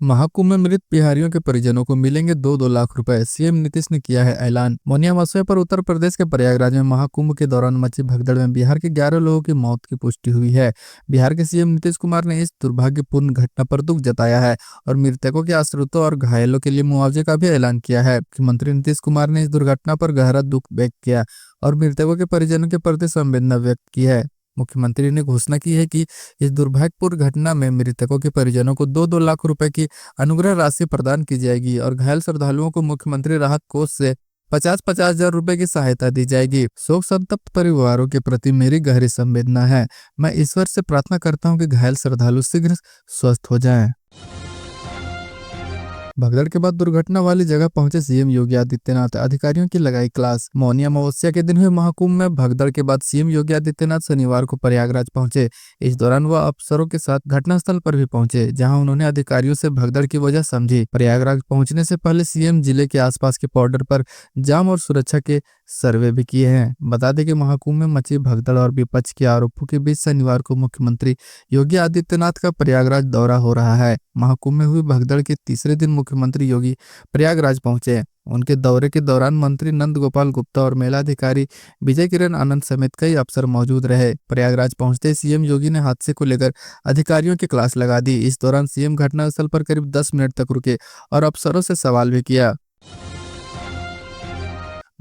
महाकुंभ में मृत बिहारियों के परिजनों को मिलेंगे 2-2 लाख रुपए, सीएम नीतीश ने किया है ऐलान। मौनी अमावस्या पर उत्तर प्रदेश के प्रयागराज में महाकुंभ के दौरान मची भगदड़ में बिहार के 11 लोगों की मौत की पुष्टि हुई है। बिहार के सीएम नीतीश कुमार ने इस दुर्भाग्यपूर्ण घटना पर दुख जताया है और मृतकों के आश्रितों और घायलों के लिए मुआवजे का भी ऐलान किया है। मुख्यमंत्री नीतीश कुमार ने इस दुर्घटना पर गहरा दुख व्यक्त किया और मृतकों के परिजनों के प्रति संवेदना व्यक्त की है। मुख्यमंत्री ने घोषणा की है कि इस दुर्भाग्यपूर्ण घटना में मृतकों के परिजनों को 2-2 लाख रुपए की अनुग्रह राशि प्रदान की जाएगी और घायल श्रद्धालुओं को मुख्यमंत्री राहत कोष से 50-50 हजार रुपए की सहायता दी जाएगी। शोक संतप्त परिवारों के प्रति मेरी गहरी संवेदना है। मैं ईश्वर से प्रार्थना करता हूं कि घायल श्रद्धालु शीघ्र स्वस्थ हो जाएं। भगदड़ के बाद दुर्घटना वाली जगह पहुंचे सीएम योगी आदित्यनाथ, अधिकारियों की लगाई क्लास। मौनी अमावस्या के दिन हुए महाकुंभ में भगदड़ के बाद सीएम योगी आदित्यनाथ शनिवार को प्रयागराज पहुंचे। इस दौरान वह अफसरों के साथ घटनास्थल पर भी पहुंचे, जहां उन्होंने अधिकारियों से भगदड़ की वजह समझी। प्रयागराज पहुंचने से पहले सीएम जिले के आसपास के बॉर्डर पर जाम और सुरक्षा के सर्वे भी किए हैं। बता दें कि महाकुंभ में मची भगदड़ और विपक्ष के आरोपों के बीच शनिवार को मुख्यमंत्री योगी आदित्यनाथ का प्रयागराज दौरा हो रहा है। महाकुंभ में हुई भगदड़ के तीसरे दिन मुख्यमंत्री योगी प्रयागराज पहुंचे। उनके दौरे के दौरान मंत्री नंद गोपाल गुप्ता और मेला अधिकारी विजय किरण आनंद समेत कई अफसर मौजूद रहे। प्रयागराज पहुंचते सीएम योगी ने हादसे को लेकर अधिकारियों की क्लास लगा दी। इस दौरान सीएम घटनास्थल पर करीब 10 मिनट तक रुके और अफसरों से सवाल भी किया।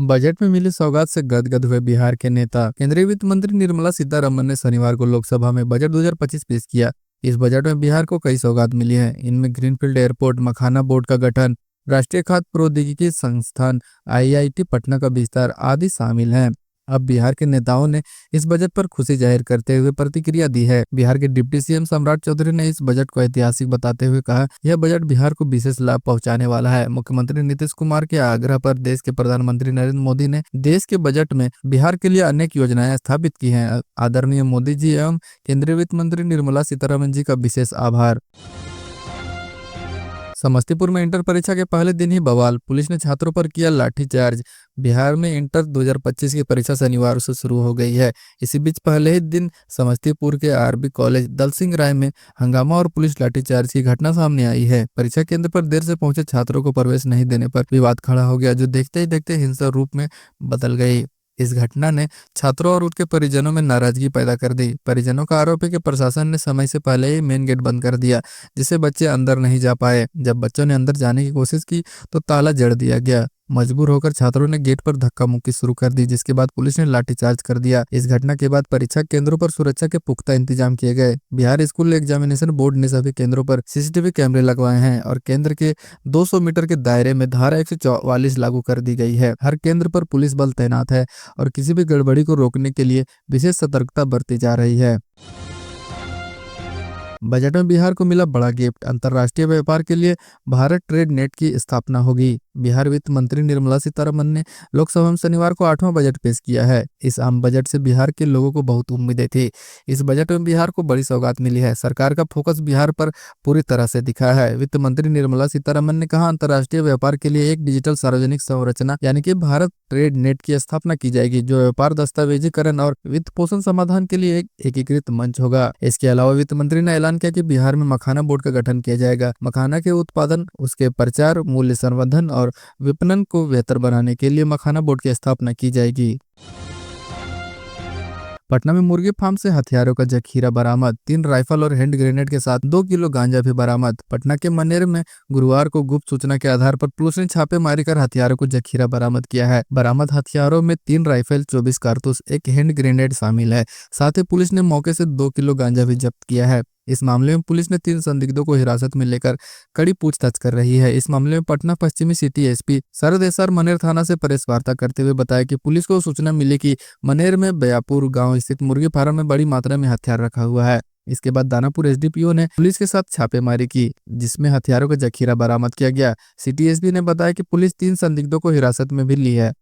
बजट में मिली सौगात से गदगद हुए बिहार के नेता। केंद्रीय वित्त मंत्री निर्मला सीतारमण ने शनिवार को लोकसभा में बजट 2025 पेश किया। इस बजट में बिहार को कई सौगात मिली हैं। इनमें ग्रीनफील्ड एयरपोर्ट, मखाना बोर्ड का गठन, राष्ट्रीय खाद्य प्रौद्योगिकी संस्थान आईआईटी पटना का विस्तार आदि शामिल हैं। अब बिहार के नेताओं ने इस बजट पर खुशी जाहिर करते हुए प्रतिक्रिया दी है। बिहार के डिप्टी सीएम सम्राट चौधरी ने इस बजट को ऐतिहासिक बताते हुए कहा, यह बजट बिहार को विशेष लाभ पहुंचाने वाला है। मुख्यमंत्री नीतीश कुमार के आग्रह पर देश के प्रधानमंत्री नरेंद्र मोदी ने देश के बजट में बिहार के लिए अनेक योजनाएं स्थापित की हैं। आदरणीय मोदी जी एवं केंद्रीय वित्त मंत्री निर्मला सीतारमण जी का विशेष आभार। समस्तीपुर में इंटर परीक्षा के पहले दिन ही बवाल, पुलिस ने छात्रों पर किया लाठीचार्ज। बिहार में इंटर 2025 की परीक्षा शनिवार से शुरू हो गई है। इसी बीच पहले ही दिन समस्तीपुर के आरबी कॉलेज दल सिंह राय में हंगामा और पुलिस लाठीचार्ज की घटना सामने आई है। परीक्षा केंद्र पर देर से पहुंचे छात्रों को प्रवेश नहीं देने पर विवाद खड़ा हो गया, जो देखते ही देखते हिंसक रूप में बदल गई। इस घटना ने छात्रों और उनके परिजनों में नाराजगी पैदा कर दी। परिजनों का आरोप है कि प्रशासन ने समय से पहले ही मेन गेट बंद कर दिया, जिससे बच्चे अंदर नहीं जा पाए। जब बच्चों ने अंदर जाने की कोशिश की तो ताला जड़ दिया गया। मजबूर होकर छात्रों ने गेट पर धक्का मुक्की शुरू कर दी, जिसके बाद पुलिस ने लाठीचार्ज कर दिया। इस घटना के बाद परीक्षा केंद्रों पर सुरक्षा के पुख्ता इंतजाम किए गए। बिहार स्कूल एग्जामिनेशन बोर्ड ने सभी केंद्रों पर सीसीटीवी कैमरे लगवाए हैं और केंद्र के 200 मीटर के दायरे में धारा 144 लागू कर दी गई है। हर केंद्र पर पुलिस बल तैनात है और किसी भी गड़बड़ी को रोकने के लिए विशेष सतर्कता बरती जा रही है। बजट में बिहार को मिला बड़ा गिफ्ट, अंतर्राष्ट्रीय व्यापार के लिए भारत ट्रेड नेट की स्थापना होगी। बिहार वित्त मंत्री निर्मला सीतारमण ने लोकसभा में शनिवार को 8वां बजट पेश किया है। इस आम बजट से बिहार के लोगों को बहुत उम्मीदें थी। इस बजट में बिहार को बड़ी सौगात मिली है। सरकार का फोकस बिहार पर पूरी तरह से दिखा है। वित्त मंत्री निर्मला सीतारमण ने कहा, अंतर्राष्ट्रीय व्यापार के लिए एक डिजिटल सार्वजनिक संरचना यानी कि भारत ट्रेड नेट की स्थापना की जाएगी, जो व्यापार दस्तावेजीकरण और वित्त पोषण समाधान के लिए एक एकीकृत मंच होगा। इसके अलावा वित्त मंत्री ने ऐलान किया कि बिहार में मखाना बोर्ड का गठन किया जाएगा। मखाना के उत्पादन, उसके प्रचार, मूल्य संवर्धन और विपणन को बेहतर बनाने के लिए मखाना बोर्ड की स्थापना की जाएगी। पटना में मुर्गी फार्म से हथियारों का जखीरा बरामद, 3 राइफल और हैंड ग्रेनेड के साथ 2 किलो गांजा भी बरामद। पटना के मनेर में गुरुवार को गुप्त सूचना के आधार पर पुलिस ने छापेमारी कर हथियारों को जखीरा बरामद किया है। बरामद हथियारों में 3 राइफल, 24 कारतूस, 1 हैंड ग्रेनेड शामिल है। साथ ही पुलिस ने मौके से 2 किलो गांजा भी जब्त किया है। इस मामले में पुलिस ने 3 संदिग्धों को हिरासत में लेकर कड़ी पूछताछ कर रही है। इस मामले में पटना पश्चिमी सिटी एसपी शरद एसआर मनेर थाना से प्रेस वार्ता करते हुए बताया कि पुलिस को सूचना मिली कि मनेर में बयापुर गांव स्थित मुर्गी फार्म में बड़ी मात्रा में हथियार रखा हुआ है। इसके बाद दानापुर एसडीपीओ ने पुलिस के साथ छापेमारी की, जिसमें हथियारों का जखीरा बरामद किया गया। सिटी एसपी ने बताया कि पुलिस 3 संदिग्धों को हिरासत में भी ली है।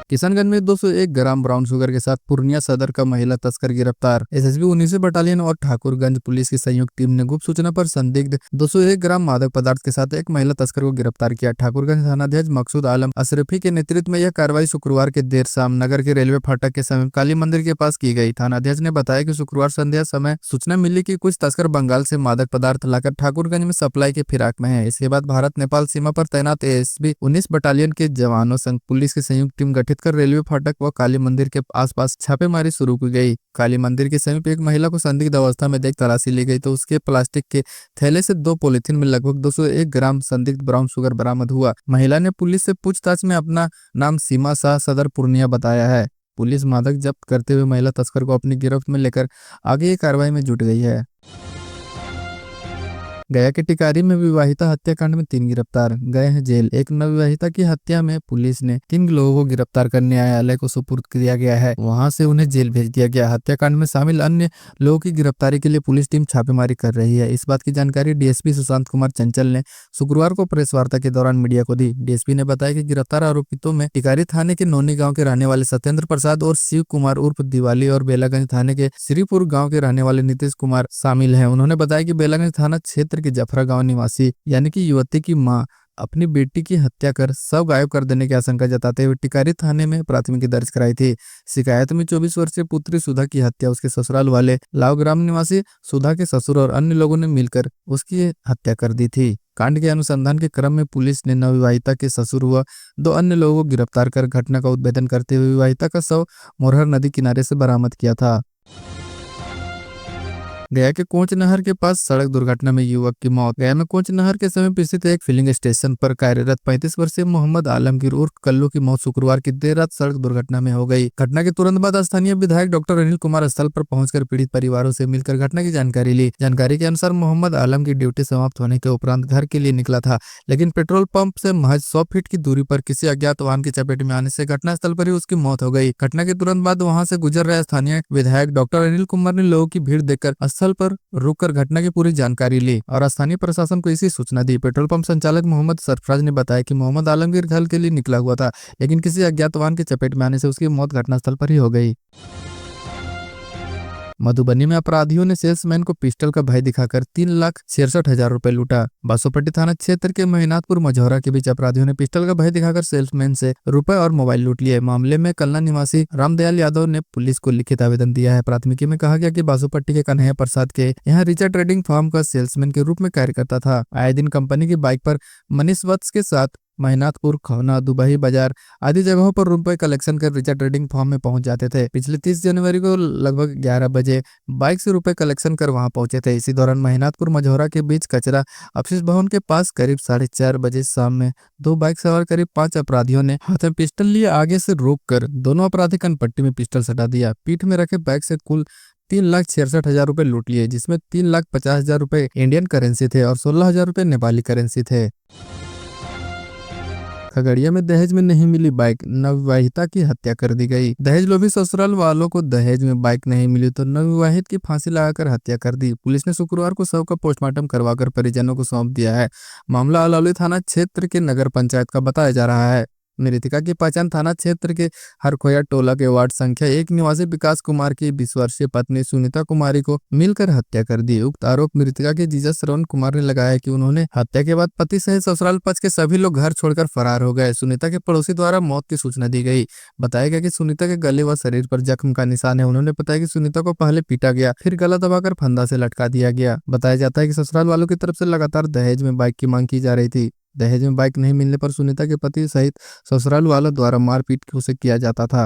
किशनगंज में 201 ग्राम ब्राउन शुगर के साथ पूर्णिया सदर का महिला तस्कर गिरफ्तार। एसएसबी 19वीं बटालियन और ठाकुरगंज पुलिस की संयुक्त टीम ने गुप्त सूचना पर संदिग्ध 201 ग्राम मादक पदार्थ के साथ एक महिला तस्कर को गिरफ्तार किया। ठाकुरगंज थानाध्यक्ष मकसूद आलम अशरफी के नेतृत्व में यह कार्रवाई शुक्रवार के देर शाम नगर के रेलवे फाटक के समीप काली मंदिर के पास की गई। थानाध्यक्ष ने बताया कि शुक्रवार संध्या समय सूचना मिली कि कुछ तस्कर बंगाल से मादक पदार्थ लाकर ठाकुरगंज में सप्लाई के फिराक में है। इसके बाद भारत नेपाल सीमा पर तैनात एसएसबी 19 बटालियन के जवानों संग पुलिस की संयुक्त टीम गठित कर रेलवे फाटक व काली मंदिर के आसपास छापेमारी शुरू की गई। काली मंदिर के समीप एक महिला को संदिग्ध अवस्था में देख तलाशी ली गई तो उसके प्लास्टिक के थैले से 2 पॉलीथीन में लगभग 201 ग्राम संदिग्ध ब्राउन शुगर बरामद हुआ। महिला ने पुलिस से पूछताछ में अपना नाम सीमा शाह सदर पूर्णिया बताया है। पुलिस मादक जब्त करते हुए महिला तस्कर को अपनी गिरफ्त में लेकर आगे की कार्रवाई में जुट गई है। गया के टिकारी में विवाहिता हत्याकांड में 3 गिरफ्तार, गए हैं जेल। एक नवविवाहिता की हत्या में पुलिस ने 3 लोगों को गिरफ्तार कर न्यायालय को सुपुर्द किया गया है। वहां से उन्हें जेल भेज दिया गया। हत्याकांड में शामिल अन्य लोगों की गिरफ्तारी के लिए पुलिस टीम छापेमारी कर रही है। इस बात की जानकारी डीएसपी सुशांत कुमार चंचल ने शुक्रवार को प्रेस वार्ता के दौरान मीडिया को दी। डीएसपी ने बताया कि गिरफ्तार आरोपितों में टिकारी थाने के नोनी गाँव के रहने वाले सत्येंद्र प्रसाद और शिव कुमार उर्फ दिवाली और बेलागंज थाने के श्रीपुर गाँव के रहने वाले नीतीश कुमार शामिल है। उन्होंने बताया कि बेलागंज थाना क्षेत्र के जफरा गाँव निवासी यानी कि युवती की मां अपनी बेटी की हत्या कर शव गायब कर देने की आशंका जताते हुए टिकारी थाने में प्राथमिकी दर्ज कराई थी। शिकायत में 24 वर्षीय पुत्री सुधा की हत्या उसके ससुराल वाले लावग्राम निवासी सुधा के ससुर और अन्य लोगों ने मिलकर उसकी हत्या कर दी थी। कांड के अनुसंधान के क्रम में पुलिस ने नवविवाहिता के ससुर व 2 अन्य लोगों को गिरफ्तार कर घटना का उद्भेदन करते हुए विवाहिता का शव मोरहर नदी किनारे से बरामद किया था। गया के कोंच नहर के पास सड़क दुर्घटना में युवक की मौत। गया में कोंच नहर के समीप स्थित एक फिलिंग स्टेशन पर कार्यरत 35 वर्षीय मोहम्मद आलमगीर उर्फ कल्लू की मौत शुक्रवार की देर रात सड़क दुर्घटना में हो गई। घटना के तुरंत बाद स्थानीय विधायक डॉक्टर अनिल कुमार स्थल पर पहुंचकर पीड़ित परिवारों से मिलकर घटना की जानकारी ली। जानकारी के अनुसार मोहम्मद आलम की ड्यूटी समाप्त होने के उपरांत घर के लिए निकला था, लेकिन पेट्रोल पंप से महज 100 फीट की दूरी पर किसी अज्ञात वाहन की चपेट में आने से घटनास्थल पर ही उसकी मौत हो गई। घटना के तुरंत बाद वहां से गुजर रहे स्थानीय विधायक डॉक्टर अनिल कुमार ने लोगों की भीड़ देखकर स्थल पर रुककर घटना की पूरी जानकारी ली और स्थानीय प्रशासन को इसी सूचना दी। पेट्रोल पंप संचालक मोहम्मद सरफराज ने बताया कि मोहम्मद आलमगीर घर के लिए निकला हुआ था, लेकिन किसी अज्ञात वाहन की चपेट में आने से उसकी मौत घटनास्थल पर ही हो गई। मधुबनी में अपराधियों ने सेल्समैन को पिस्टल का भय दिखाकर 3,66,000 रुपए लूटा। बासोपट्टी थाना क्षेत्र के महिनाथपुर मझौरा के बीच अपराधियों ने पिस्टल का भय दिखाकर सेल्समैन से रुपए और मोबाइल लूट लिए। मामले में कलना निवासी रामदयाल यादव ने पुलिस को लिखित आवेदन दिया है। प्राथमिकी में कहा गया कि बासोपट्टी के कन्हैया प्रसाद के यहाँ रिचा ट्रेडिंग फार्म का सेल्समैन के रूप में कार्य करता था। आए दिन कंपनी की बाइक पर मनीष वत्स के साथ महिनाथपुर, खौना, दुबही बाजार आदि जगहों पर रुपए कलेक्शन कर रिचा ट्रेडिंग फार्म में पहुंच जाते थे। पिछले 30 जनवरी को लगभग 11 बजे बाइक से रुपए कलेक्शन कर वहां पहुंचे थे। इसी दौरान महिनाथपुर मझौरा के बीच कचरा अपशिष्ट भवन के पास करीब 4:30 बजे शाम में 2 बाइक सवार करीब 5 अपराधियों ने हाथ में पिस्टल लिए आगे से रोककर दोनों अपराधी कनपट्टी में पिस्टल सटा दिया। पीठ में रखे बैग से कुल 3,66,000 रुपए लूट लिए, जिसमें 3,50,000 रुपए इंडियन करेंसी थे और 16,000 रुपए नेपाली करेंसी थे। खगड़िया में दहेज में नहीं मिली बाइक, नवविवाहिता की हत्या कर दी गई। दहेज लोभी ससुराल वालों को दहेज में बाइक नहीं मिली तो नवविवाहित की फांसी लगाकर हत्या कर दी। पुलिस ने शुक्रवार को शव का पोस्टमार्टम करवाकर परिजनों को सौंप दिया है। मामला अलौली थाना क्षेत्र के नगर पंचायत का बताया जा रहा है। मृतका की पहचान थाना क्षेत्र के हरखोया टोला के वार्ड संख्या 1 निवासी विकास कुमार की 20 वर्षीय पत्नी सुनीता कुमारी को मिलकर हत्या कर दी। उक्त आरोप मृतका के जीजा श्रवण कुमार ने लगाया कि उन्होंने हत्या के बाद पति सहित ससुराल पक्ष के सभी लोग घर छोड़कर फरार हो गए। सुनीता के पड़ोसी द्वारा मौत की सूचना दी गई। बताया गया कि सुनीता के गले व शरीर पर जख्म का निशान है। उन्होंने बताया कि सुनीता को पहले पीटा गया, फिर गला दबाकर फंदा से लटका दिया गया। बताया जाता है कि ससुराल वालों की तरफ से लगातार दहेज में बाइक की मांग की जा रही थी। दहेज में बाइक नहीं मिलने पर सुनीता के पति सहित ससुराल वालों द्वारा मारपीट उसे किया जाता था।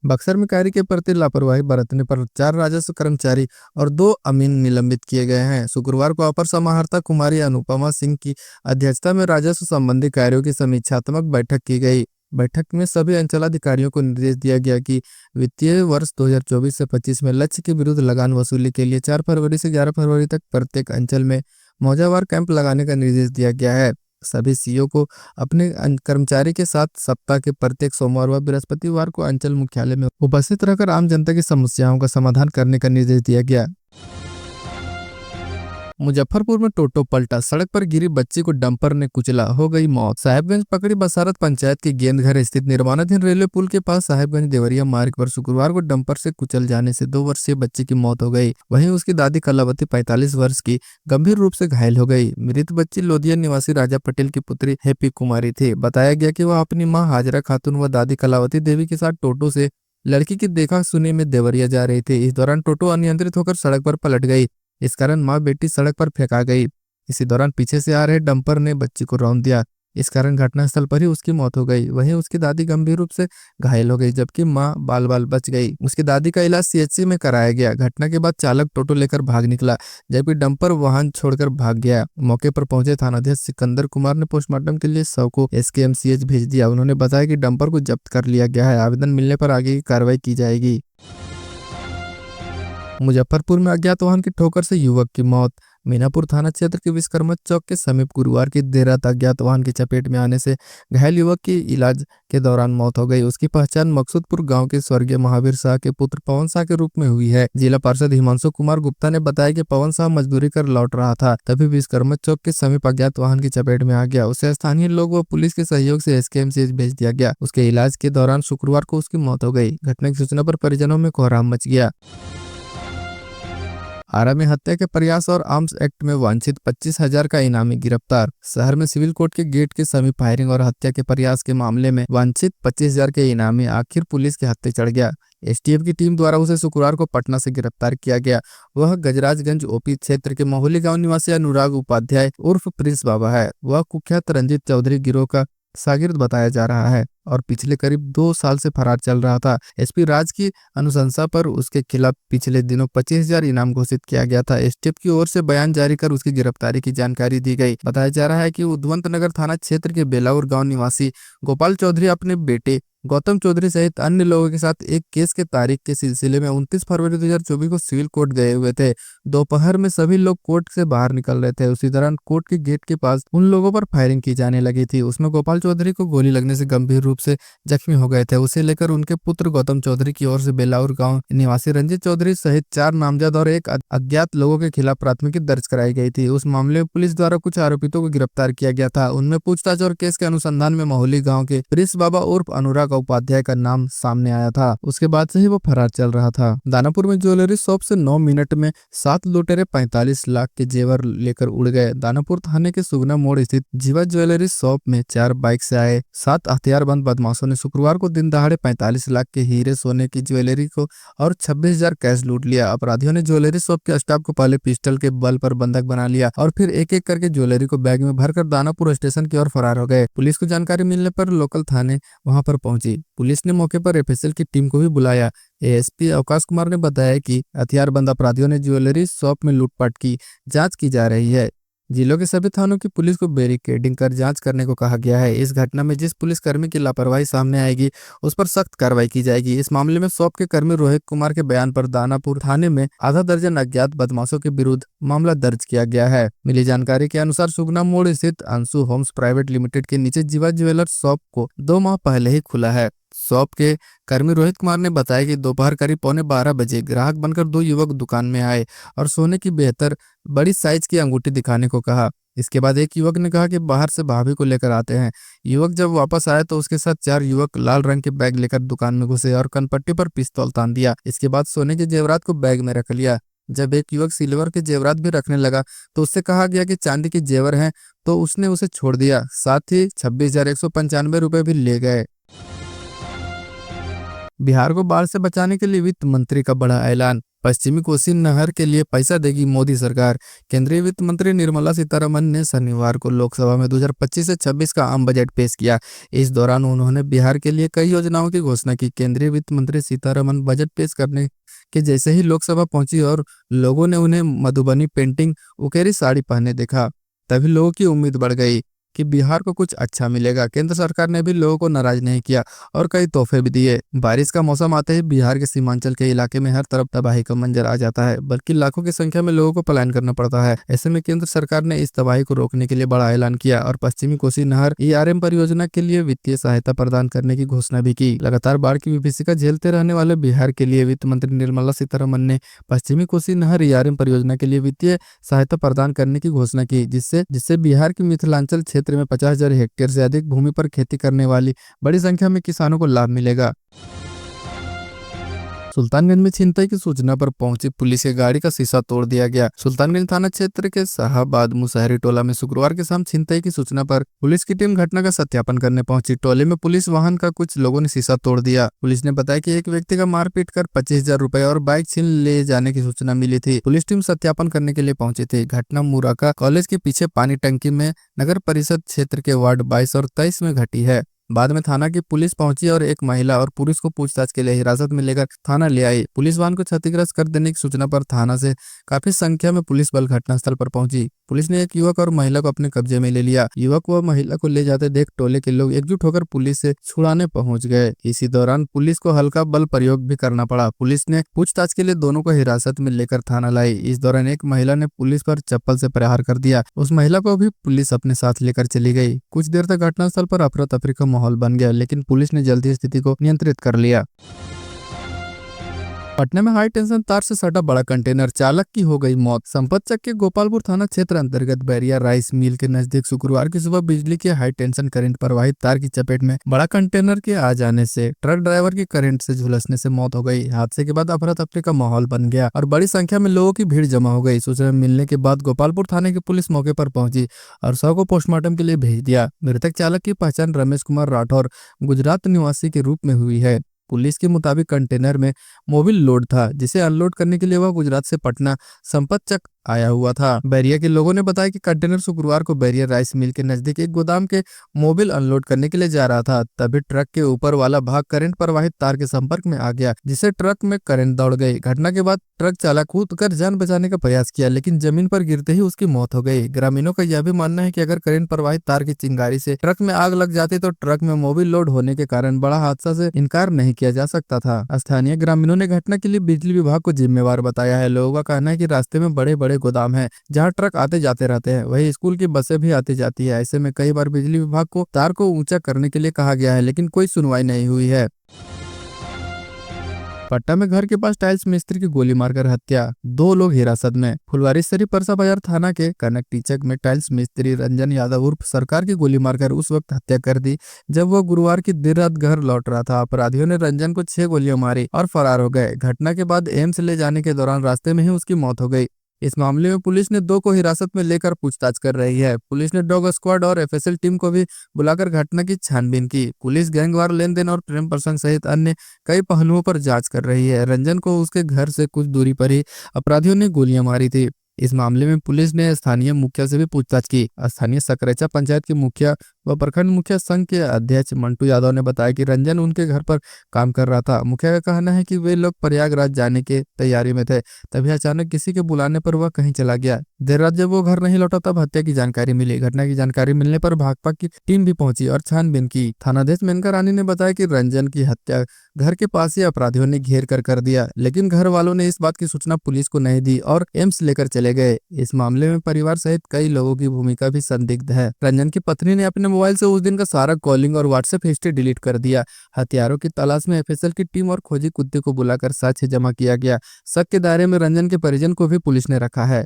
बक्सर में कार्य के प्रति लापरवाही बरतने पर 4 राजस्व कर्मचारी और 2 अमीन निलंबित किए गए हैं। शुक्रवार को अपर समाहर्ता कुमारी अनुपमा सिंह की अध्यक्षता में राजस्व संबंधी कार्यों की समीक्षात्मक बैठक की गई। बैठक में सभी अंचलाधिकारियों को निर्देश दिया गया कि वित्तीय वर्ष 2024 से 25 में लक्ष्य के विरुद्ध लगान वसूली के लिए 4 फरवरी से 11 फरवरी तक प्रत्येक अंचल में मौजावार कैंप लगाने का निर्देश दिया गया है। सभी सीओ को अपने कर्मचारी के साथ सप्ताह के प्रत्येक सोमवार व बृहस्पतिवार को अंचल मुख्यालय में उपस्थित रहकर आम जनता की समस्याओं का समाधान करने का निर्देश दिया गया। मुजफ्फरपुर में टोटो पलटा, सड़क पर गिरी बच्ची को डंपर ने कुचला, हो गई मौत। साहिबगंज पकड़ी बसारत पंचायत के गेंदघर स्थित निर्माणाधीन रेलवे पुल के पास साहिबगंज देवरिया मार्ग पर शुक्रवार को डंपर से कुचल जाने से 2 वर्षीय बच्ची की मौत हो गई। वहीं उसकी दादी कलावती 45 वर्ष की गंभीर रूप से घायल हो गई। मृत बच्ची लोधिया निवासी राजा पटेल की पुत्री हैप्पी कुमारी थी। बताया गया कि वह अपनी मां हाजरा खातून व दादी कलावती देवी के साथ टोटो से लड़की की देखा सुनी में देवरिया जा रही थी। इस दौरान टोटो अनियंत्रित होकर सड़क पर पलट गई। इस कारण मां बेटी सड़क पर फेंका गई। इसी दौरान पीछे से आ रहे डंपर ने बच्ची को रौंद दिया। इस कारण घटनास्थल पर ही उसकी मौत हो गई। वहीं उसकी दादी गंभीर रूप से घायल हो गई, जबकि मां बाल बाल बच गई। उसकी दादी का इलाज सीएचसी में कराया गया। घटना के बाद चालक टोटो लेकर भाग निकला, जबकि डंपर वाहन छोड़कर भाग गया। मौके पर पहुंचे थानाध्यक्ष सिकंदर कुमार ने पोस्टमार्टम के लिए शव को एसकेएमसीएच भेज दिया। उन्होंने बताया कि डंपर को जब्त कर लिया गया है। आवेदन मिलने पर आगे की कार्रवाई की जाएगी। मुजफ्फरपुर में अज्ञात वाहन की ठोकर से युवक की मौत। मीनापुर थाना क्षेत्र के विश्वकर्मा चौक के समीप गुरुवार की देर रात अज्ञात वाहन की चपेट में आने से घायल युवक की इलाज के दौरान मौत हो गई। उसकी पहचान मकसूदपुर गांव के स्वर्गीय महावीर शाह के पुत्र पवन शाह के रूप में हुई है। जिला पार्षद हिमांशु कुमार गुप्ता ने बताया कि पवन शाह मजदूरी कर लौट रहा था, तभी विश्वकर्मा चौक के समीप अज्ञात वाहन की चपेट में आ गया। उसे स्थानीय लोग व पुलिस के सहयोग से एसकेएमसीएच भेज दिया गया। उसके इलाज के दौरान शुक्रवार को उसकी मौत हो गई। घटना की सूचना पर परिजनों में कोहराम मच गया। आरा में हत्या के प्रयास और आर्म्स एक्ट में वांछित 25,000 का इनामी गिरफ्तार। शहर में सिविल कोर्ट के गेट के समीप फायरिंग और हत्या के प्रयास के मामले में वांछित 25,000 के इनामी आखिर पुलिस के हत्थे चढ़ गया। एसटीएफ की टीम द्वारा उसे शुक्रवार को पटना से गिरफ्तार किया गया। वह गजराजगंज ओपी क्षेत्र के मोहली गांव निवासी अनुराग उपाध्याय उर्फ प्रिंस बाबा है। वह कुख्यात रंजीत चौधरी गिरोह का शागिर्द बताया जा रहा है और पिछले करीब 2 साल से फरार चल रहा था। एसपी राज की अनुशंसा पर उसके खिलाफ पिछले दिनों 25,000 इनाम घोषित किया गया था। एसटीएफ की ओर से बयान जारी कर उसकी गिरफ्तारी की जानकारी दी गई। बताया जा रहा है कि उद्वंत नगर थाना क्षेत्र के बेलाउर गांव निवासी गोपाल चौधरी अपने बेटे गौतम चौधरी सहित अन्य लोगों के साथ एक केस के तारीख के सिलसिले में 29 फरवरी 2024 को सिविल कोर्ट गए हुए थे। दोपहर में सभी लोग कोर्ट से बाहर निकल रहे थे। उसी दौरान कोर्ट के गेट के पास उन लोगों पर फायरिंग की जाने लगी थी। उसमें गोपाल चौधरी को गोली लगने से गंभीर रूप से जख्मी हो गए थे। उसे लेकर उनके पुत्र गौतम चौधरी की ओर से बेलाउर गांव निवासी रंजीत चौधरी सहित 4 नामजद और एक अज्ञात लोगों के खिलाफ प्राथमिकी दर्ज कराई गई थी। उस मामले में पुलिस द्वारा कुछ आरोपितों को गिरफ्तार किया गया था। उनमें पूछताछ और केस के अनुसंधान में मोहली गाँव के प्रिंस बाबा उर्फ अनुराग उपाध्याय का नाम सामने आया था। उसके बाद से ही वो फरार चल रहा था। दानापुर में ज्वेलरी शॉप से 9 मिनट में 7 लुटेरे 45 लाख के जेवर लेकर उड़ गए। दानापुर थाने के सुगना मोड़ स्थित जीवा ज्वेलरी शॉप में 4 बाइक से आए 7 हथियारबंद बदमाशों ने शुक्रवार को दिन दहाड़े 45 लाख के हीरे सोने की ज्वेलरी को और 26,000 कैश लूट लिया। अपराधियों ने ज्वेलरी शॉप के स्टाफ को पहले पिस्टल के बल पर बंधक बना लिया और फिर एक एक करके ज्वेलरी को बैग में भरकर दानापुर स्टेशन की ओर फरार हो गए। पुलिस को जानकारी मिलने पर लोकल थाने वहां पर पहुंची। पुलिस ने मौके पर एफएसएल की टीम को भी बुलाया। एएसपी अवकाश कुमार ने बताया कि हथियारबंद अपराधियों ने ज्वेलरी शॉप में लूटपाट की जांच की जा रही है। जिलों के सभी थानों की पुलिस को बैरिकेडिंग कर जांच करने को कहा गया है। इस घटना में जिस पुलिसकर्मी की लापरवाही सामने आएगी उस पर सख्त कार्रवाई की जाएगी। इस मामले में शॉप के कर्मी रोहित कुमार के बयान पर दानापुर थाने में आधा दर्जन अज्ञात बदमाशों के विरुद्ध मामला दर्ज किया गया है। मिली जानकारी के अनुसार सुगना मोड़ स्थित अंशु होम्स प्राइवेट लिमिटेड के नीचे जीवा ज्वेलर्स शॉप को 2 माह पहले ही खुला है। शॉप के कर्मी रोहित कुमार ने बताया कि दोपहर करीब 11:15 बजे ग्राहक बनकर 2 युवक दुकान में आए और सोने की बेहतर बड़ी साइज की अंगूठी दिखाने को कहा। इसके बाद एक युवक ने कहा कि बाहर से भाभी को लेकर आते हैं। युवक जब वापस आए तो उसके साथ 4 युवक लाल रंग के बैग लेकर दुकान में घुसे और कनपट्टी पर पिस्तौल तान दिया। इसके बाद सोने के जेवरात को बैग में रख लिया। जब एक युवक सिल्वर के जेवरात भी रखने लगा तो उससे कहा गया कि चांदी के जेवर हैं, तो उसने उसे छोड़ दिया। साथ ही 26,195 रुपए भी ले गए। बिहार को बाढ़ से बचाने के लिए वित्त मंत्री का बड़ा ऐलान। पश्चिमी कोसी नहर के लिए पैसा देगी मोदी सरकार। केंद्रीय वित्त मंत्री निर्मला सीतारमण ने शनिवार को लोकसभा में 2025 से 26 का आम बजट पेश किया। इस दौरान उन्होंने बिहार के लिए कई योजनाओं की घोषणा की। केंद्रीय वित्त मंत्री सीतारमण बजट पेश करने के जैसे ही लोकसभा पहुंची और लोगों ने उन्हें मधुबनी पेंटिंग उकेरी साड़ी पहने देखा, तभी लोगों की उम्मीद बढ़ गई। कि बिहार को कुछ अच्छा मिलेगा। केंद्र सरकार ने भी लोगों को नाराज नहीं किया और कई तोहफे भी दिए। बारिश का मौसम आते ही बिहार के सीमांचल के इलाके में हर तरफ तबाही का मंजर आ जाता है, बल्कि लाखों की संख्या में लोगों को पलायन करना पड़ता है। ऐसे में केंद्र सरकार ने इस तबाही को रोकने के लिए बड़ा ऐलान किया और पश्चिमी कोसी नहर ईआरएम परियोजना के लिए वित्तीय सहायता प्रदान करने की घोषणा भी की। लगातार बाढ़ की विभीषिका झेलते रहने वाले बिहार के लिए वित्त मंत्री निर्मला सीतारमण ने पश्चिमी कोसी नहर ईआरएम परियोजना के लिए वित्तीय सहायता प्रदान करने की घोषणा की, जिससे जिससे बिहार के मिथिलांचल क्षेत्र में 50,000 हेक्टेयर से अधिक भूमि पर खेती करने वाली बड़ी संख्या में किसानों को लाभ मिलेगा। सुल्तानगंज में छिनतई की सूचना पर पहुंची पुलिस के गाड़ी का शीशा तोड़ दिया गया। सुल्तानगंज थाना क्षेत्र के शाहबाद मुसहरी टोला में शुक्रवार के शाम छिनतई की सूचना पर पुलिस की टीम घटना का सत्यापन करने पहुंची। टोले में पुलिस वाहन का कुछ लोगों ने शीशा तोड़ दिया। पुलिस ने बताया कि एक व्यक्ति का मारपीट कर 25,000 रुपए और बाइक छीन ले जाने की सूचना मिली थी। पुलिस टीम सत्यापन करने के लिए पहुंची थी। घटना मुराका कॉलेज के पीछे पानी टंकी में नगर परिषद क्षेत्र के वार्ड 22 और 23 में घटी है। बाद में थाना की पुलिस पहुंची और एक महिला और पुरुष को पूछताछ के लिए हिरासत में लेकर थाना ले आई। पुलिस वाहन को क्षतिग्रस्त कर देने की सूचना पर थाना से काफी संख्या में पुलिस बल घटनास्थल पर पहुंची। पुलिस ने एक युवक और महिला को अपने कब्जे में ले लिया। युवक व महिला को ले जाते देख टोले के लोग एकजुट होकर पुलिस से छुड़ाने पहुंच गए। इसी दौरान पुलिस को हल्का बल प्रयोग भी करना पड़ा। पुलिस ने पूछताछ के लिए दोनों को हिरासत में लेकर थाना लाई। इस दौरान एक महिला ने पुलिस पर चप्पल से प्रहार कर दिया। उस महिला को भी पुलिस अपने साथ लेकर चली गई। कुछ देर तक घटनास्थल पर अफरा तफरी का माहौल बन गया, लेकिन पुलिस ने जल्दी स्थिति को नियंत्रित कर लिया। पटना में हाई टेंशन तार से सटा बड़ा कंटेनर, चालक की हो गई मौत। संपतचक के गोपालपुर थाना क्षेत्र अंतर्गत बैरिया राइस मिल के नजदीक शुक्रवार की सुबह बिजली के हाई टेंशन करंट प्रवाहित तार की चपेट में बड़ा कंटेनर के आ जाने से ट्रक ड्राइवर की करंट से झुलसने से मौत हो गई। हादसे के बाद अफरा तफरी का माहौल बन गया और बड़ी संख्या में लोगों की भीड़ जमा हो गई। सूचना मिलने के बाद गोपालपुर थाने की पुलिस मौके पर पहुंची और शव को पोस्टमार्टम के लिए भेज दिया। मृतक चालक की पहचान रमेश कुमार राठौर गुजरात निवासी के रूप में हुई है। पुलिस के मुताबिक कंटेनर में मोबिल लोड था, जिसे अनलोड करने के लिए वह गुजरात से पटना संपतचक आया हुआ था। बैरिया के लोगों ने बताया कि कंटेनर शुक्रवार को बैरिया राइस मिल के नजदीक एक गोदाम के मोबिल अनलोड करने के लिए जा रहा था। तभी ट्रक के ऊपर वाला भाग करंट प्रवाहित तार के संपर्क में आ गया, जिससे ट्रक में करंट दौड़ गई। घटना के बाद ट्रक चालक कूद कर जान बचाने का प्रयास किया, लेकिन जमीन पर गिरते ही उसकी मौत हो गई। ग्रामीणों का यह भी मानना है कि अगर करंट प्रवाहित तार की चिंगारी से ट्रक में आग लग जाती तो ट्रक में मोबिल लोड होने के कारण बड़ा हादसा से इनकार नहीं किया जा सकता था। स्थानीय ग्रामीणों ने घटना के लिए बिजली विभाग को जिम्मेवार बताया है। लोगों का कहना है कि रास्ते में बड़े बड़े गोदाम है जहां ट्रक आते जाते रहते हैं, वही स्कूल की बसें भी आती जाती है। ऐसे में कई बार बिजली विभाग को तार को ऊंचा करने के लिए कहा गया है, लेकिन कोई सुनवाई नहीं हुई है। पटना में घर के पास टाइल्स मिस्त्री की गोली मारकर हत्या, 2 लोग हिरासत में। फुलवारीशरीफ परसा बाजार थाना के कनक टीचक में टाइल्स मिस्त्री रंजन यादव उर्फ सरकार की गोली मारकर उस वक्त हत्या कर दी जब वह गुरुवार की देर रात घर लौट रहा था। अपराधियों ने रंजन को 6 गोलियां मारी और फरार हो गए। घटना के बाद एम्स ले जाने के दौरान रास्ते में ही उसकी मौत हो गई। इस मामले में पुलिस ने 2 को हिरासत में लेकर पूछताछ कर रही है। पुलिस ने डॉग स्क्वाड और एफएसएल टीम को भी बुलाकर घटना की छानबीन की। पुलिस गैंगवार लेनदेन और प्रेम प्रसंग सहित अन्य कई पहलुओं पर जांच कर रही है। रंजन को उसके घर से कुछ दूरी पर ही अपराधियों ने गोलियां मारी थी। इस मामले में पुलिस ने स्थानीय मुखिया से भी पूछताछ की। स्थानीय सकरेचा पंचायत के मुखिया व प्रखंड मुखिया संघ के अध्यक्ष मंटू यादव ने बताया कि रंजन उनके घर पर काम कर रहा था। मुखिया का कहना है कि वे लोग प्रयागराज जाने के तैयारी में थे, तभी अचानक किसी के बुलाने पर वह कहीं चला गया। देर रात जब वो घर नहीं लौटा तब हत्या की जानकारी मिली। घटना की जानकारी मिलने पर भाकपा की टीम भी पहुंची और छानबीन की। थानाध्यक्ष मेनका रानी ने बताया कि रंजन की हत्या घर के पास ही अपराधियों ने घेर कर दिया, लेकिन घर वालों ने इस बात की सूचना पुलिस को नहीं दी और एम्स लेकर चले गए। इस मामले में परिवार सहित कई लोगों की भूमिका भी संदिग्ध है। रंजन की पत्नी ने अपने मोबाइल से उस दिन का सारा कॉलिंग और व्हाट्सएप हिस्ट्री डिलीट कर दिया। हथियारों की तलाश में एफएसएल की टीम और खोजी कुत्ते को बुलाकर साक्ष्य जमा किया गया। शक के दायरे में रंजन के परिजन को भी पुलिस ने रखा है।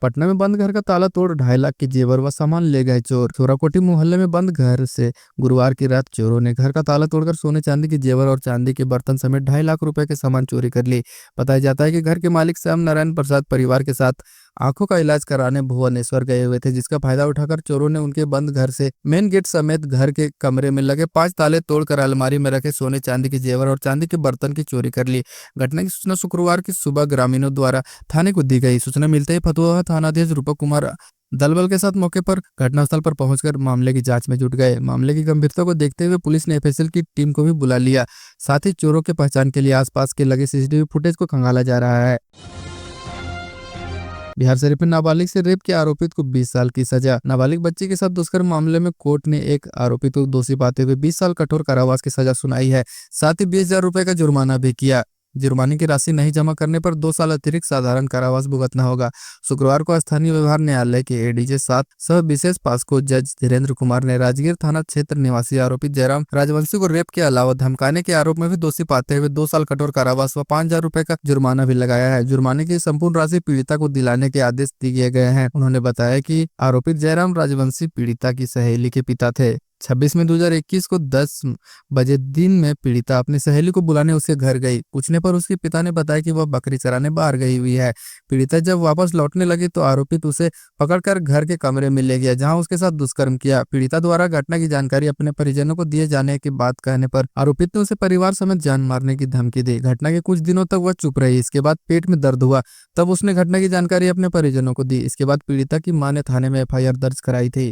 पटना में बंद घर का ताला तोड़ 2.5 लाख के जेवर व सामान ले गए चोर। चोराकोटी मोहल्ले में बंद घर से गुरुवार की रात चोरों ने घर का ताला तोड़कर सोने चांदी के जेवर और चांदी के बर्तन समेत 2.5 लाख रुपए के सामान चोरी कर ली। बताया जाता है कि घर के मालिक श्याम नारायण प्रसाद परिवार के साथ आंखों का इलाज कराने भुवनेश्वर गए हुए थे, जिसका फायदा उठाकर चोरों ने उनके बंद घर से मेन गेट समेत घर के कमरे में लगे 5 ताले तोड़कर अलमारी में रखे सोने चांदी के जेवर और चांदी के बर्तन की चोरी कर ली। घटना की सूचना शुक्रवार की सुबह ग्रामीणों द्वारा थाने को दी गई। सूचना मिलते ही फतुहा थानाध्यक्ष रूपक कुमार दलबल के साथ मौके पर घटनास्थल पर पहुंचकर मामले की जांच में जुट गए। मामले की गंभीरता को देखते हुए पुलिस ने एफएसएल की टीम को भी बुला लिया। साथ ही चोरों के पहचान के लिए आसपास के लगे सीसीटीवी फुटेज को खंगाला जा रहा है। बिहार शरीफ में नाबालिग से रेप के आरोपित को 20 साल की सजा। नाबालिग बच्ची के साथ दुष्कर्म मामले में कोर्ट ने एक आरोपित को दोषी पाते हुए 20 साल कठोर कारावास की सजा सुनाई है। साथ ही 20,000 रुपए का जुर्माना भी किया। जुर्माने की राशि नहीं जमा करने पर 2 साल अतिरिक्त साधारण कारावास भुगतना होगा। शुक्रवार को स्थानीय व्यवहार न्यायालय के एडीजे 7 सह विशेष पास्को जज धीरेन्द्र कुमार ने राजगीर थाना क्षेत्र निवासी आरोपित जयराम राजवंशी को रेप के अलावा धमकाने के आरोप में भी दोषी पाते हुए 2 साल कठोर कारावास व 5,000 रुपए का जुर्माना भी लगाया है। जुर्माने की संपूर्ण राशि पीड़िता को दिलाने के आदेश दिए गए हैं। उन्होंने बताया कि आरोपित जयराम राजवंशी पीड़िता की सहेली के पिता थे। 26 मई 2021 को 10 बजे दिन में पीड़िता अपनी सहेली को बुलाने उसके घर गई। पूछने पर उसके पिता ने बताया कि वह बकरी चराने बाहर गई हुई है। पीड़िता जब वापस लौटने लगी तो आरोपित उसे पकड़कर घर के कमरे में ले गया, जहां उसके साथ दुष्कर्म किया। पीड़िता द्वारा घटना की जानकारी अपने परिजनों को दिए जाने की बात कहने पर आरोपित ने उसे परिवार समेत जान मारने की धमकी दी। घटना के कुछ दिनों तक वह चुप रही। इसके बाद पेट में दर्द हुआ, तब उसने घटना की जानकारी अपने परिजनों को दी। इसके बाद पीड़िता की मां ने थाने में एफआईआर दर्ज कराई थी।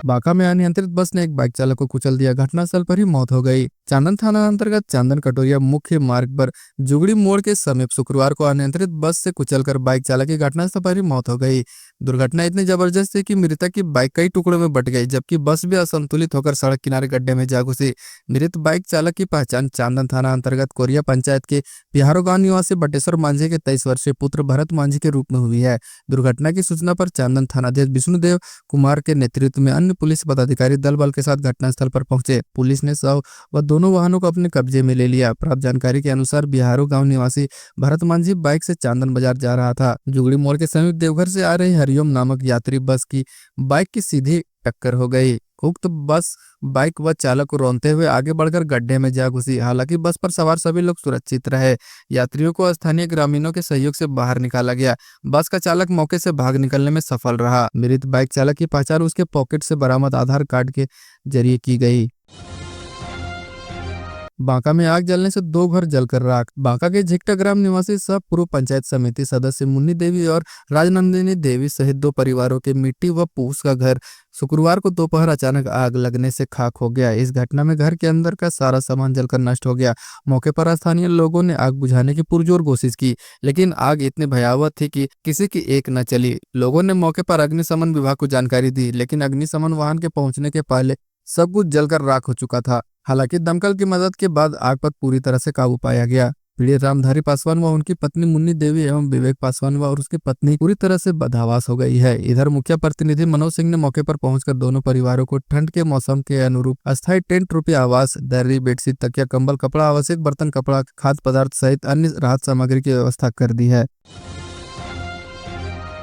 बांका में अनियंत्रित बस ने एक बाइक चालक को कुचल दिया, घटनास्थल पर ही मौत हो गई। चांदन थाना अंतर्गत चांदन कटोरिया मुख्य मार्ग पर जुगड़ी मोड़ के समीप शुक्रवार को अनियंत्रित बस से कुचलकर बाइक चालक की घटनास्थल पर ही मौत हो गई। दुर्घटना इतनी जबरदस्त थी कि मृतक की बाइक कई टुकड़ों में बट गई, जबकि बस भी असंतुलित होकर सड़क किनारे गड्ढे में जा घुसी। मृत बाइक चालक की पहचान चांदन थाना अंतर्गत कोरिया पंचायत के बिहारो गांव निवासी बटेश्वर मांझी के 23 वर्षीय पुत्र भरत मांझी के रूप में हुई है। दुर्घटना की सूचना पर चांदन थानाध्यक्ष विष्णुदेव कुमार के नेतृत्व में अन्य पुलिस पदाधिकारी दल बल के साथ घटनास्थल पर पहुंचे। पुलिस ने शव व दोनों वाहनों को अपने कब्जे में ले लिया। प्राप्त जानकारी के अनुसार बिहारो गांव निवासी भरत मांझी बाइक से चांदन बाजार जा रहा था। जुगड़ी मोड़ के समीप देवघर से आ रही हरिओम नामक यात्री बस की बाइक की सीधी टक्कर हो गई। उक्त बस बाइक व चालक को रौंदते हुए आगे बढ़कर गड्ढे में जा घुसी। हालांकि बस पर सवार सभी लोग सुरक्षित रहे। यात्रियों को स्थानीय ग्रामीणों के सहयोग से बाहर निकाला गया। बस का चालक मौके से भाग निकलने में सफल रहा। मृत बाइक चालक की पहचान उसके पॉकेट से बरामद आधार कार्ड के जरिए की गई। बांका में आग जलने से 2 घर जलकर राख। बांका के झिकटा ग्राम निवासी सब पूर्व पंचायत समिति सदस्य मुन्नी देवी और राजनंदिनी देवी सहित 2 परिवारों के मिट्टी व फूस का घर शुक्रवार को दोपहर अचानक आग लगने से खाक हो गया। इस घटना में घर के अंदर का सारा सामान जलकर नष्ट हो गया। मौके पर स्थानीय लोगों ने आग बुझाने की पुरजोर कोशिश की, लेकिन आग इतनी भयावह थी कि किसी की एक न चली। लोगों ने मौके पर अग्निशमन विभाग को जानकारी दी, लेकिन अग्निशमन वाहन के पहुंचने के पहले सब कुछ जलकर राख हो चुका था। हालांकि दमकल की मदद के बाद आग पर पूरी तरह से काबू पाया गया। पीड़ित रामधारी पासवान व उनकी पत्नी मुन्नी देवी एवं विवेक पासवान व और उसकी पत्नी पूरी तरह से बदहवास हो गई है। इधर मुखिया प्रतिनिधि मनोज सिंह ने मौके पर पहुंचकर दोनों परिवारों को ठंड के मौसम के अनुरूप अस्थायी टेंट रूपी आवास, दर्री, बेडशीट, तकिया, कंबल, कपड़ा, आवश्यक बर्तन, कपड़ा, खाद्य पदार्थ सहित अन्य राहत सामग्री की व्यवस्था कर दी है।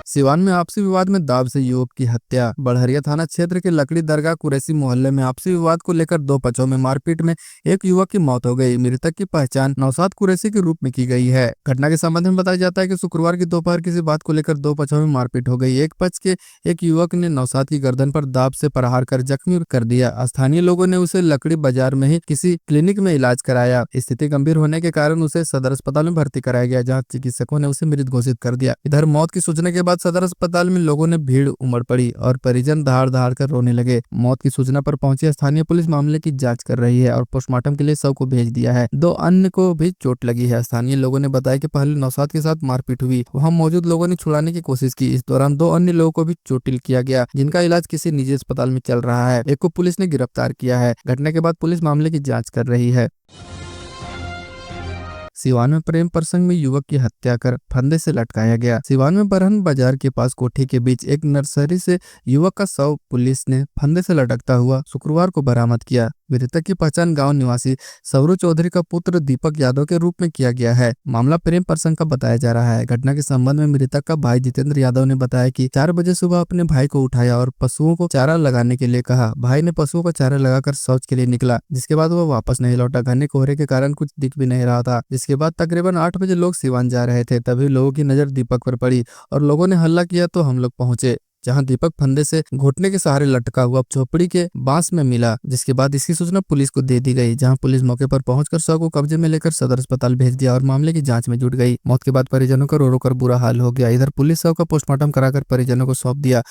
सिवान में आपसी विवाद में दाव से युवक की हत्या। बड़हरिया थाना क्षेत्र के लकड़ी दरगाह कुरैसी मोहल्ले में आपसी विवाद को लेकर 2 पक्षों में मारपीट में एक युवक की मौत हो गई। मृतक की पहचान नौशाद कुरैसी के रूप में की गई है। घटना के संबंध में बताया जाता है कि शुक्रवार की दोपहर किसी बात को लेकर 2 पक्षों में मारपीट हो गई। एक पक्ष के एक युवक ने नौशाद की गर्दन पर दाव से प्रहार कर जख्मी कर दिया। स्थानीय लोगों ने उसे लकड़ी बाजार में ही किसी क्लिनिक में इलाज कराया। स्थिति गंभीर होने के कारण उसे सदर अस्पताल में भर्ती कराया गया, जहाँ चिकित्सकों ने उसे मृत घोषित कर दिया। इधर मौत की सूचना के बाद सदर अस्पताल में लोगों ने भीड़ उमड़ पड़ी और परिजन दहाड़ दहाड़ कर रोने लगे। मौत की सूचना पर पहुंची स्थानीय पुलिस मामले की जांच कर रही है और पोस्टमार्टम के लिए शव को भेज दिया है। 2 अन्य को भी चोट लगी है। स्थानीय लोगों ने बताया कि पहले नौशाद के साथ मारपीट हुई, वहां मौजूद लोगों ने छुड़ाने की कोशिश की। इस दौरान 2 अन्य लोगों को भी चोटिल किया गया, जिनका इलाज किसी निजी अस्पताल में चल रहा है। एक को पुलिस ने गिरफ्तार किया है। घटना के बाद पुलिस मामले की जाँच कर रही है। सिवान में प्रेम प्रसंग में युवक की हत्या कर फंदे से लटकाया गया। सिवान में बरहन बाजार के पास कोठी के बीच एक नर्सरी से युवक का शव पुलिस ने फंदे से लटकता हुआ शुक्रवार को बरामद किया। मृतक की पहचान गांव निवासी सौरू चौधरी का पुत्र दीपक यादव के रूप में किया गया है। मामला प्रेम प्रसंग का बताया जा रहा है। घटना के संबंध में मृतक का भाई जितेंद्र यादव ने बताया कि 4 बजे सुबह अपने भाई को उठाया और पशुओं को चारा लगाने के लिए कहा। भाई ने पशुओं को चारा लगाकर शौच के लिए निकला, जिसके बाद वह वापस नहीं लौटा। घने कोहरे के कारण कुछ दिख भी नहीं रहा था। जिसके बाद तकरीबन 8 बजे लोग सिवान जा रहे थे, तभी लोगों की नजर दीपक पर पड़ी और लोगों ने हल्ला किया तो हम लोग पहुंचे, जहां दीपक फंदे से घुटने के सहारे लटका हुआ झोपड़ी के बांस में मिला। जिसके बाद इसकी सूचना पुलिस को दे दी गई, जहां पुलिस मौके पर पहुंचकर शव को कब्जे में लेकर सदर अस्पताल भेज दिया और मामले की जांच में जुट गई। मौत के बाद परिजनों का रो रो कर बुरा हाल हो गया। इधर पुलिस शव का पोस्टमार्टम कराकर परिजनों को सौंप दिया।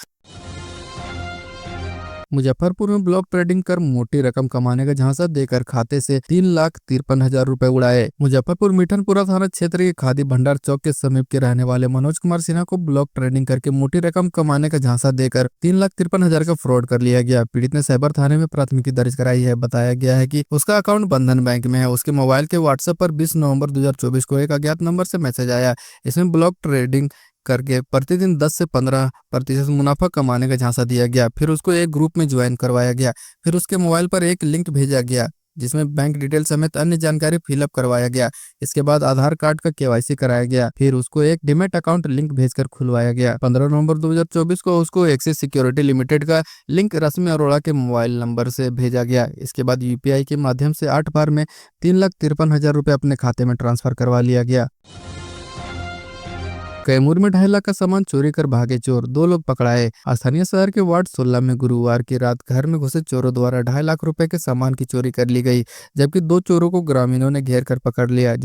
मुजफ्फरपुर में ब्लॉक ट्रेडिंग कर मोटी रकम कमाने का झांसा देकर खाते से 3,53,000 रुपए उड़ाए। मुजफ्फरपुर मिठनपुरा थाना क्षेत्र के खादी भंडार चौक के समीप के रहने वाले मनोज कुमार सिन्हा को ब्लॉक ट्रेडिंग करके मोटी रकम कमाने का झांसा देकर 3,53,000 का फ्रॉड कर लिया गया। पीड़ित ने साइबर थाने में प्राथमिकी दर्ज कराई है। बताया गया है कि उसका अकाउंट बंधन बैंक में है। उसके मोबाइल के व्हाट्सएप पर 20 नवंबर 2024 को एक अज्ञात नंबर से मैसेज आया। इसमें ब्लॉक ट्रेडिंग करके प्रतिदिन 10 से 15% मुनाफा कमाने का झांसा दिया गया। फिर उसको एक ग्रुप में ज्वाइन करवाया गया। फिर उसके मोबाइल पर एक लिंक भेजा गया जिसमें बैंक डिटेल समेत अन्य जानकारी फिलअप करवाया गया। इसके बाद आधार कार्ड का केवाईसी कराया गया। फिर उसको एक डीमैट अकाउंट लिंक भेजकर खुलवाया गया। 15 नवंबर 2024 को उसको एक्सिस सिक्योरिटी लिमिटेड का लिंक रश्मि अरोड़ा के मोबाइल नंबर से भेजा गया। इसके बाद यूपीआई के माध्यम से 8 बार में 3,53,000 रुपए अपने खाते में ट्रांसफर करवा लिया गया। कैमूर में 2.5 लाख का सामान चोरी कर भागे चोर, 2 लोग पकड़ाए। स्थानीय शहर के वार्ड 16 में गुरुवार की रात घर में घुसे चोरों द्वारा 2.5 लाख रुपए के सामान की चोरी कर ली गई, जबकि 2 चोरों को ग्रामीणों ने घेर कर पकड़ लिया,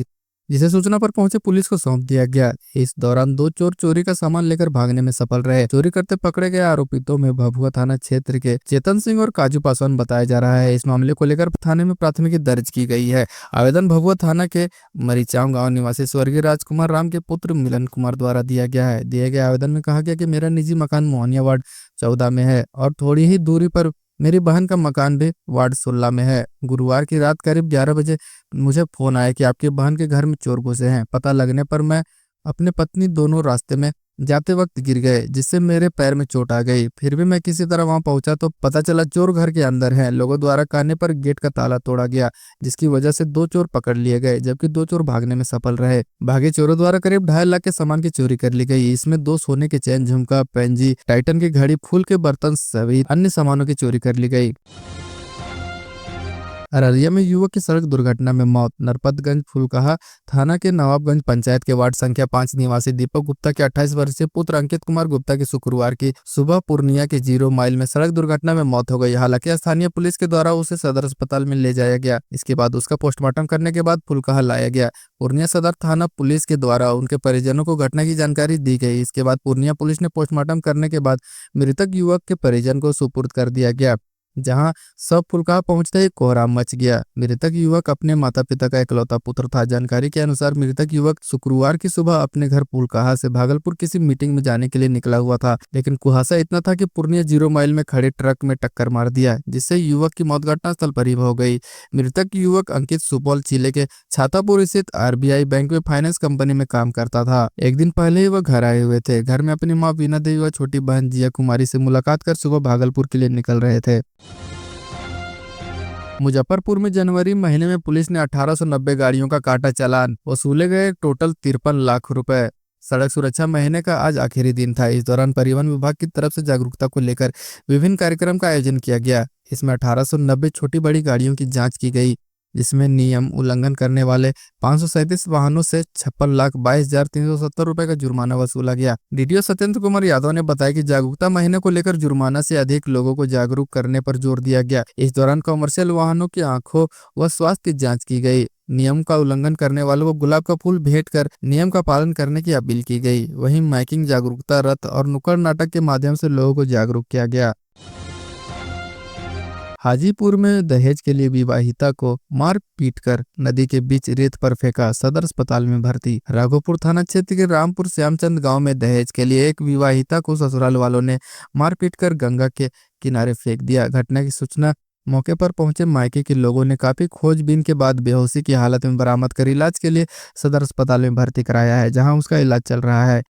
जिसे सूचना पर पहुंचे पुलिस को सौंप दिया गया। इस दौरान 2 चोर चोरी का सामान लेकर भागने में सफल रहे। चोरी करते पकड़े गए आरोपितों में भभुआ थाना क्षेत्र के चेतन सिंह और काजू पासवान बताया जा रहा है। इस मामले को लेकर थाने में प्राथमिकी दर्ज की गई है। आवेदन भभुआ थाना के मरीचांव गांव निवासी स्वर्गीय राजकुमार राम के पुत्र मिलन कुमार द्वारा दिया गया है। दिए गए आवेदन में कहा गया कि मेरा निजी मकान मोहनिया वार्ड 14 में है और थोड़ी ही दूरी पर मेरी बहन का मकान भी वार्ड 16 में है। गुरुवार की रात करीब 11 बजे मुझे फोन आया कि आपकी बहन के घर में चोर घुसे हैं। पता लगने पर मैं अपने पत्नी दोनों रास्ते में जाते वक्त गिर गए, जिससे मेरे पैर में चोट आ गई। फिर भी मैं किसी तरह वहां पहुंचा तो पता चला चोर घर के अंदर हैं। लोगों द्वारा कहने पर गेट का ताला तोड़ा गया, जिसकी वजह से 2 चोर पकड़ लिए गए, जबकि 2 चोर भागने में सफल रहे। भागे चोरों द्वारा करीब 2.5 लाख के सामान की चोरी कर ली गई। इसमें 2 सोने के चैन, झुमका, पेंजी, टाइटन की घड़ी, फूल के बर्तन सहित अन्य सामानों की चोरी कर ली गई। अररिया में युवक की सड़क दुर्घटना में मौत। नरपतगंज फुलकाहा थाना के नवाबगंज पंचायत के वार्ड संख्या 5 निवासी दीपक गुप्ता के 28 वर्षीय पुत्र अंकित कुमार गुप्ता की शुक्रवार की सुबह पूर्णिया के 0 माइल में सड़क दुर्घटना में मौत हो गई। हालांकि स्थानीय पुलिस के द्वारा उसे सदर अस्पताल में ले जाया गया। इसके बाद उसका पोस्टमार्टम करने के बाद फुलकाहा लाया गया। पूर्णिया सदर थाना पुलिस के द्वारा उनके परिजनों को घटना की जानकारी दी गई। इसके बाद पूर्णिया पुलिस ने पोस्टमार्टम करने के बाद मृतक युवक के परिजन को सुपुर्द कर दिया गया, जहां सब फुलकाहा पहुंचते ही कोहराम मच गया। मृतक युवक अपने माता पिता का इकलौता पुत्र था। जानकारी के अनुसार मृतक युवक शुक्रवार की सुबह अपने घर फुलकाहा से भागलपुर किसी मीटिंग में जाने के लिए निकला हुआ था, लेकिन कुहासा इतना था कि पूर्णिया 0 माइल में खड़े ट्रक में टक्कर मार दिया, जिससे युवक की मौत घटनास्थल पर ही हो गई। मृतक युवक अंकित सुपौल जिले के छातापुर स्थित आरबीआई बैंक में फाइनेंस कंपनी में काम करता था। एक दिन पहले ही वह घर आए हुए थे। घर में अपनी माँ वीना देवी व छोटी बहन जिया कुमारी से मुलाकात कर सुबह भागलपुर के लिए निकल रहे थे। मुजफ्फरपुर में जनवरी महीने में पुलिस ने 1890 गाड़ियों का काटा चालान, वसूले गए टोटल 53 लाख रुपए। सड़क सुरक्षा महीने का आज आखिरी दिन था। इस दौरान परिवहन विभाग की तरफ से जागरूकता को लेकर विभिन्न कार्यक्रम का आयोजन किया गया। इसमें 1890 छोटी बड़ी गाड़ियों की जांच की गई, जिसमें नियम उल्लंघन करने वाले 537 वाहनों से 56,22,370 रुपए का जुर्माना वसूला गया। डीटीओ सत्येंद्र कुमार यादव ने बताया कि जागरूकता महीने को लेकर जुर्माना से अधिक लोगों को जागरूक करने पर जोर दिया गया। इस दौरान कमर्शियल वाहनों की आंखों व स्वास्थ्य की जांच की गई। नियम का उल्लंघन करने वालों को गुलाब का फूल भेंट कर नियम का पालन करने की अपील की गई। वहीं माइकिंग, जागरूकता रथ और नुक्कड़ नाटक के माध्यम से लोगों को जागरूक किया गया। हाजीपुर में दहेज के लिए विवाहिता को मार पीट कर नदी के बीच रेत पर फेंका, सदर अस्पताल में भर्ती। राघोपुर थाना क्षेत्र के रामपुर श्यामचंद गांव में दहेज के लिए एक विवाहिता को ससुराल वालों ने मार पीट कर गंगा के किनारे फेंक दिया। घटना की सूचना मौके पर पहुंचे मायके के लोगों ने काफी खोजबीन के बाद बेहोशी की हालत में बरामद कर इलाज के लिए सदर अस्पताल में भर्ती कराया है, जहां उसका इलाज चल रहा है।